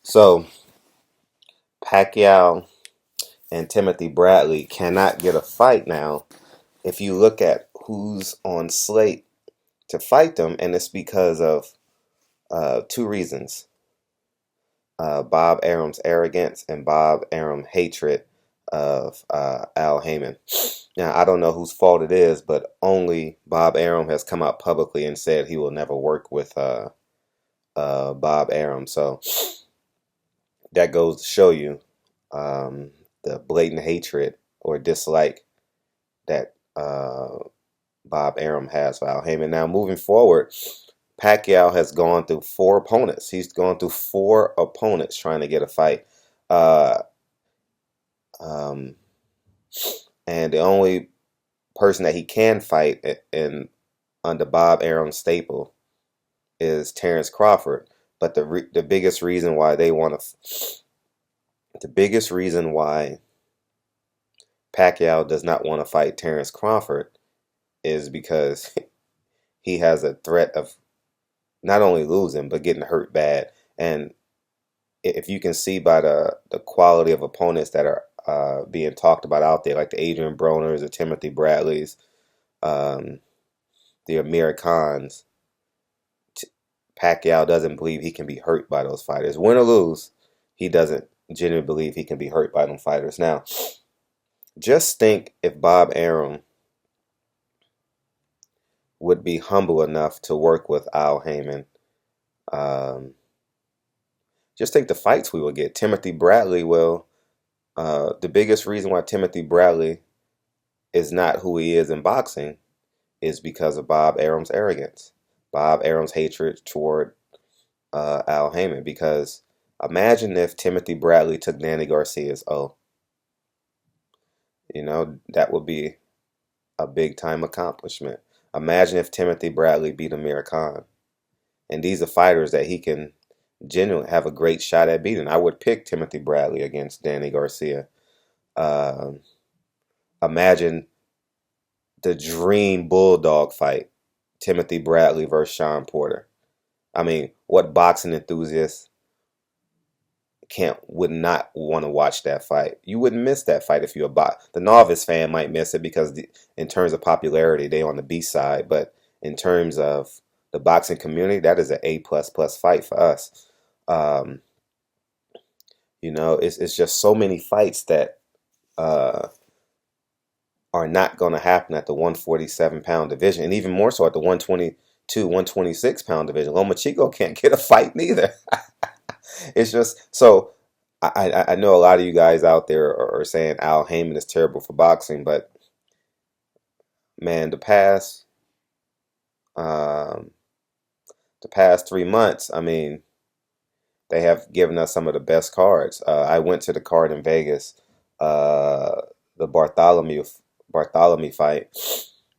So Pacquiao and Timothy Bradley cannot get a fight now. If you look at who's on slate to fight them, and it's because of two reasons: Bob Arum's arrogance and Bob Arum's hatred of Al Haymon. Now, I don't know whose fault it is, but only Bob Arum has come out publicly and said he will never work with Bob Arum. So that goes to show you um, the blatant hatred or dislike that Bob Arum has for Al Haymon. Now, moving forward, Pacquiao has gone through four opponents. He's gone through four opponents trying to get a fight. Uh, um, and the only person that he can fight in under Bob Arum's staple is Terrence Crawford. But the biggest reason why they want to, the biggest reason why Pacquiao does not want to fight Terrence Crawford is because he has a threat of not only losing but getting hurt bad. And if you can see by the quality of opponents that are being talked about out there, like the Adrian Broners, the Timothy Bradleys, um, the Amir Khans, Pacquiao doesn't believe he can be hurt by those fighters. Win or lose, he doesn't genuinely believe he can be hurt by them fighters. Now, just think if Bob Arum would be humble enough to work with Al Haymon. Um, just think the fights we will get. Timothy Bradley will. The biggest reason why Timothy Bradley is not who he is in boxing is because of Bob Arum's arrogance, Bob Arum's hatred toward Al Haymon. Because imagine if Timothy Bradley took Danny Garcia's O. That would be a big time accomplishment. Imagine if Timothy Bradley beat Amir Khan. And these are fighters that he can genuinely have a great shot at beating. I would pick Timothy Bradley against Danny Garcia. Uh, Imagine the dream bulldog fight, Timothy Bradley versus Sean Porter. I mean, what boxing enthusiast would not want to watch that fight? You wouldn't miss that fight if you're the novice fan might miss it because in terms of popularity, they on the B side, but in terms of the boxing community, that is an A++ fight for us. Um, it's just so many fights that uh, are not going to happen at the 147-pound division, and even more so at the 122, 126-pound division. Lomachenko can't get a fight neither. It's just so. I know a lot of you guys out there are saying Al Haymon is terrible for boxing, but man, um, the past 3 months, I mean, they have given us some of the best cards. I went to the card in Vegas, the Bartholomew fight.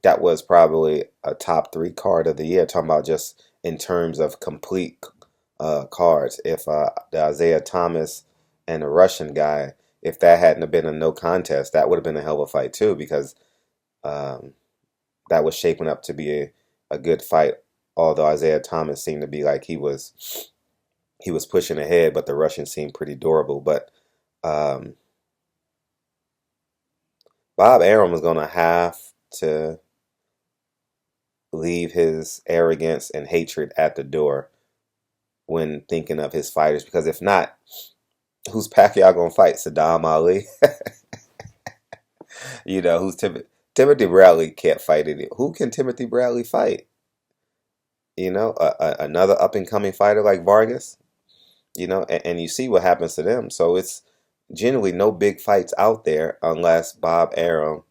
That was probably a top three card of the year. Talking about just in terms of complete cards. If the Isaiah Thomas and the Russian guy, if that hadn't have been a no contest, that would have been a hell of a fight too, because um, that was shaping up to be a good fight. Although Isaiah Thomas seemed to be like he was pushing ahead, but the Russian seemed pretty durable. But um, Bob Arum is going to have to leave his arrogance and hatred at the door when thinking of his fighters, because if not, who's Pacquiao going to fight? Saddam Ali? Who's Timothy Bradley can't fight it. Who can Timothy Bradley fight? Another up and coming fighter like Vargas. And you see what happens to them. So it's generally no big fights out there unless Bob Arum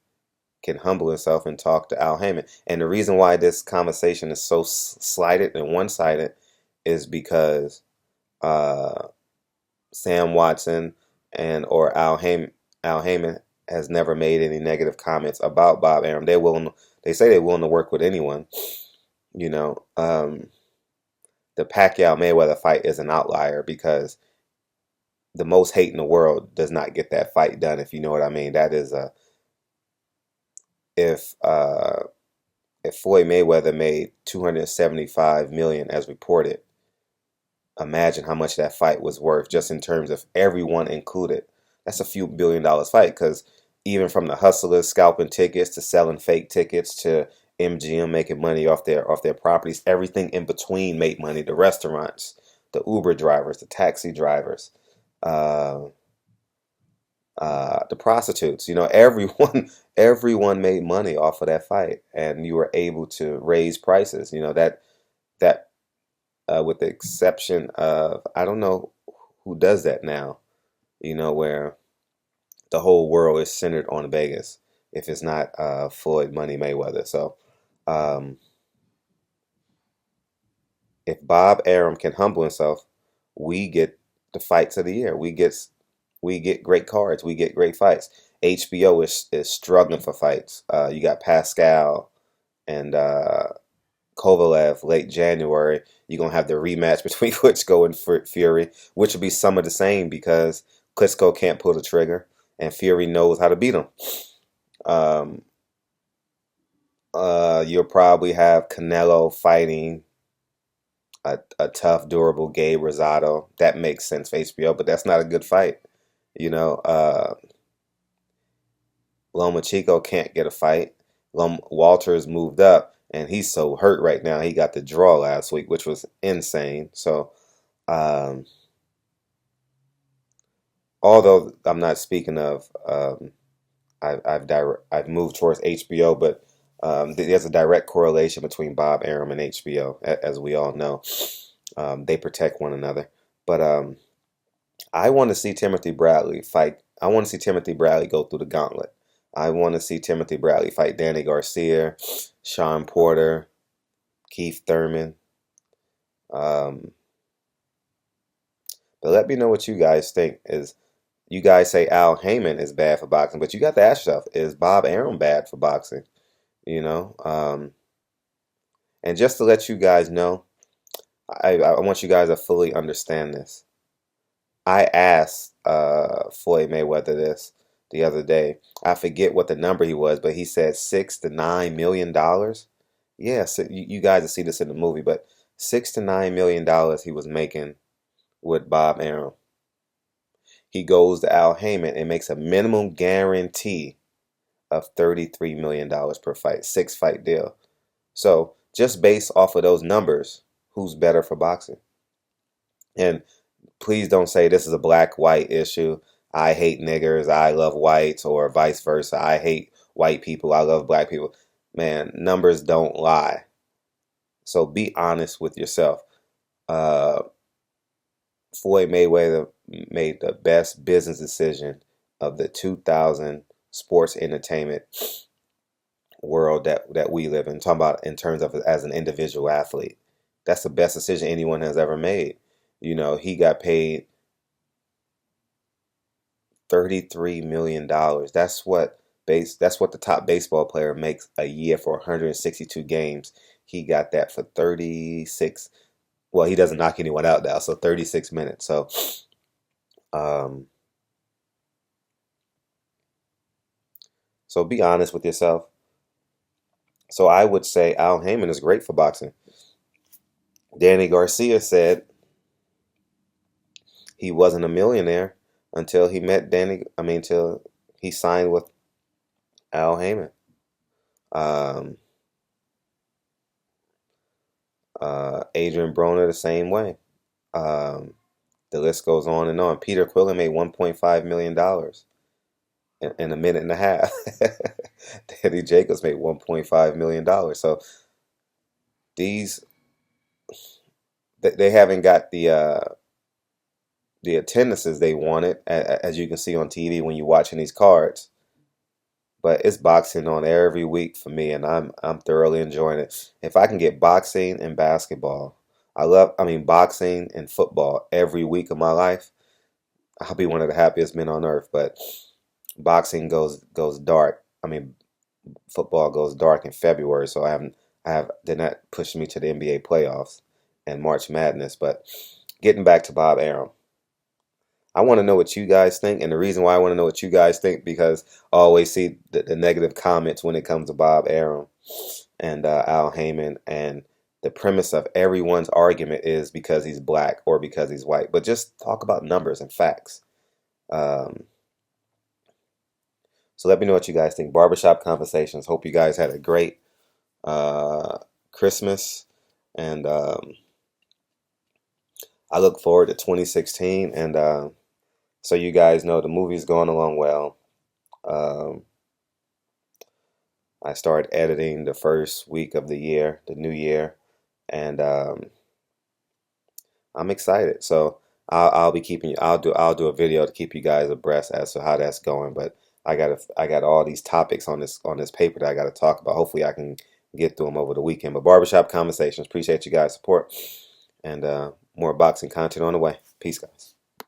can humble himself and talk to Al Haymon. And the reason why this conversation is so slighted and one-sided is because uh, Sam Watson and or Al Haymon has never made any negative comments about Bob Arum. They say they're willing to work with anyone. You know, um, the Pacquiao Mayweather fight is an outlier because the most hate in the world does not get that fight done. If you know what I mean, that is if uh, if Floyd Mayweather made 275 million as reported, imagine how much that fight was worth just in terms of everyone included. That's a few $1 billion fight because even from the hustlers scalping tickets to selling fake tickets to MGM making money off their properties, everything in between made money. The restaurants, the Uber drivers, the taxi drivers, uh, the prostitutes. Everyone everyone made money off of that fight, and you were able to raise prices. That with the exception of I don't know who does that now. Where the whole world is centered on Vegas. If it's not Floyd Money Mayweather, so um, if Bob Arum can humble himself, we get the fights of the year. We get great cards. We get great fights. HBO is struggling for fights. You got Pascal and Kovalev late January. You're gonna have the rematch between Klitschko and Fury, which will be some of the same because Klitschko can't pull the trigger and Fury knows how to beat him. Um, you'll probably have Canelo fighting a tough, durable Gabe Rosado. That makes sense for HBO, but that's not a good fight. You know, uh, Lomachenko can't get a fight. Walters moved up, and he's so hurt right now. He got the draw last week, which was insane. So, um, although I'm not speaking of, I've moved towards HBO, but there's a direct correlation between Bob Arum and HBO, as we all know. They protect one another, but I want to see Timothy Bradley fight. I want to see Timothy Bradley go through the gauntlet. I want to see Timothy Bradley fight Danny Garcia, Sean Porter, Keith Thurman. Um, but let me know what you guys think. You guys say Al Heyman is bad for boxing, but you got to ask yourself, is Bob Arum bad for boxing? You know, and just to let you guys know, I want you guys to fully understand this. I asked Floyd Mayweather this the other day. I forget what the number he was, but he said $6 to $9 million. Yeah, so you guys will see this in the movie, but $6 to $9 million he was making with Bob Arum. He goes to Al Heyman and makes a minimum guarantee of $33 million per fight, 6 fight deal. So just based off of those numbers, who's better for boxing? And please don't say this is a black white issue. I hate niggers, I love whites, or vice versa. I hate white people, I love black people. Man, numbers don't lie. So be honest with yourself. Uh, Floyd Mayweather made the best business decision of the 2000 sports entertainment world that we live in. Talking about in terms of as an individual athlete. That's the best decision anyone has ever made. He got paid $33 million. That's what the top baseball player makes a year for 162 games. He got that for 36. Well, he doesn't knock anyone out now, so 36 minutes. Um, so be honest with yourself. So I would say Al Heyman is great for boxing. Danny Garcia said he wasn't a millionaire until he met until he signed with Al Heyman. Um, Adrian Broner the same way. Um, the list goes on and on. Peter Quillen made $1.5 million in a minute and a half. Danny Jacobs made $1.5 million. So these they haven't got the attendances they wanted, as you can see on TV when you're watching these cards. But it's boxing on every week for me, and I'm thoroughly enjoying it. If I can get boxing and basketball, boxing and football every week of my life, I'll be one of the happiest men on earth. But boxing goes dark. Football goes dark in February, so they're not pushing me to the NBA playoffs and March Madness. But getting back to Bob Arum. I want to know what you guys think, and the reason why I want to know what you guys think because I always see the negative comments when it comes to Bob Arum and Al Heyman and the premise of everyone's argument is because he's black or because he's white, but just talk about numbers and facts. Um, so let me know what you guys think. Barbershop Conversations. Hope you guys had a great Christmas, and I look forward to 2016. And so you guys know the movie's going along well. Um, I started editing the first week of the year, the new year, and I'm excited. So I'll be keeping you. I'll do a video to keep you guys abreast as to how that's going. But I got all these topics on this paper that I got to talk about. Hopefully I can get through them over the weekend. But Barbershop Conversations. Appreciate you guys' support, and more boxing content on the way. Peace, guys.